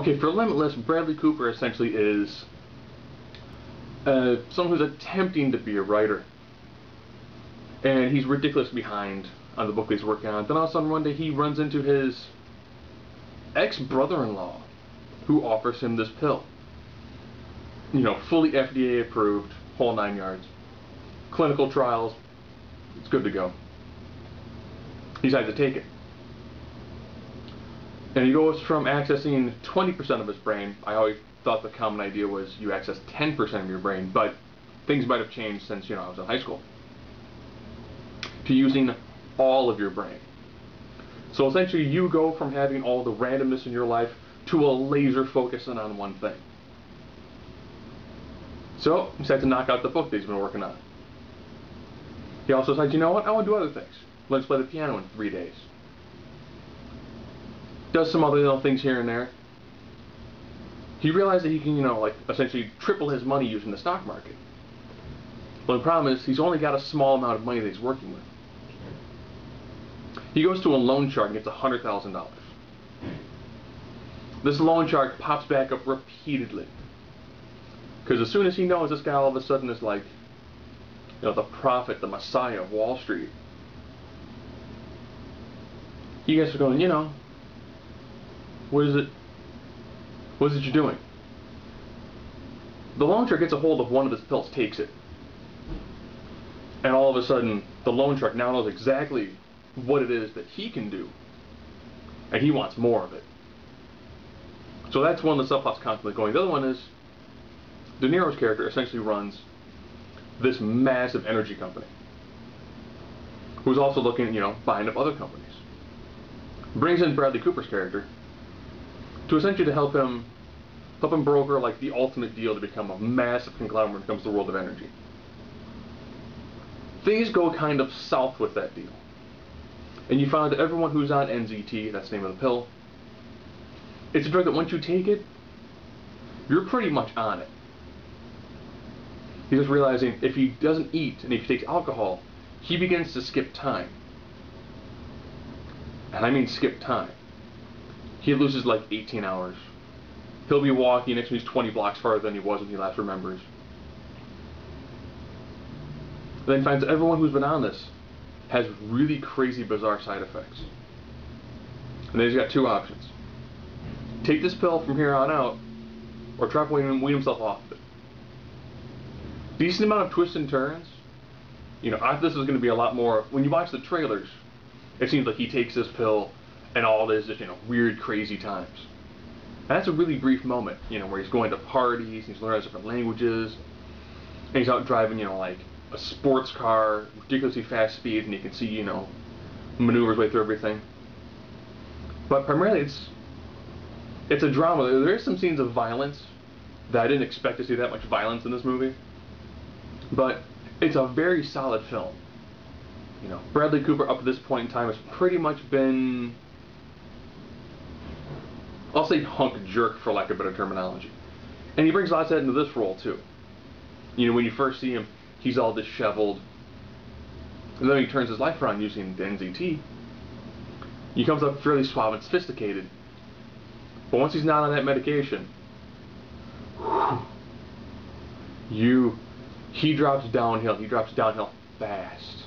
Okay, for Limitless, Bradley Cooper essentially is someone who's attempting to be a writer. And he's ridiculously behind on the book he's working on. Then all of a sudden one day he runs into his ex-brother-in-law who offers him this pill. You know, fully FDA approved, whole 9 yards. Clinical trials, it's good to go. He decides to take it. And he goes from accessing 20% of his brain. I always thought the common idea was you access 10% of your brain, but things might have changed since, I was in high school. To using all of your brain. So essentially you go from having all the randomness in your life to a laser focusing on one thing. So he decides to knock out the book that he's been working on. He also decides, you know what, I want to do other things. Let's play the piano in 3 days. Does some other little things here and there. He realized that he can, essentially triple his money using the stock market. But the problem is, he's only got a small amount of money that he's working with. He goes to a loan shark and gets $100,000. This loan shark pops back up repeatedly. Because as soon as he knows this guy all of a sudden is like, the prophet, the messiah of Wall Street, you guys are going, what is it you're doing? The loan shark gets a hold of one of his pills, takes it. And all of a sudden, the loan shark now knows exactly what it is that he can do. And he wants more of it. So that's one of the subplots constantly going. The other one is, De Niro's character essentially runs this massive energy company. Who's also looking, buying up other companies. Brings in Bradley Cooper's character to essentially help him broker like the ultimate deal to become a massive conglomerate when it comes to the world of energy. Things go kind of south with that deal. And you find that everyone who's on NZT, that's the name of the pill, it's a drug that once you take it, you're pretty much on it. He's just realizing if he doesn't eat and if he takes alcohol, he begins to skip time. And I mean skip time. He loses like 18 hours. He'll be walking, next time he's 20 blocks farther than he was when he last remembers. Then finds that everyone who's been on this has really crazy, bizarre side effects. And then he's got two options. Take this pill from here on out, or try to wean himself off of it. Decent amount of twists and turns. I thought this was going to be a lot more. When you watch the trailers, it seems like he takes this pill and all this, weird, crazy times. And that's a really brief moment, where he's going to parties, he's learning different languages, and he's out driving, like a sports car, ridiculously fast speeds, and you can see, maneuvers way through everything. But primarily it's a drama. There is some scenes of violence that I didn't expect to see that much violence in this movie. But it's a very solid film. Bradley Cooper up to this point in time has pretty much been, I'll say hunk jerk for lack of better terminology. And he brings lots of that into this role too. When you first see him, he's all disheveled. And then he turns his life around using the NZT. He comes up fairly suave and sophisticated. But once he's not on that medication, he drops downhill. He drops downhill fast.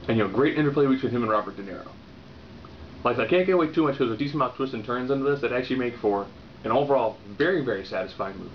And great interplay between him and Robert De Niro. Like, I can't get away too much because there's a decent amount of twists and turns into this that actually make for an overall very, very satisfying movie.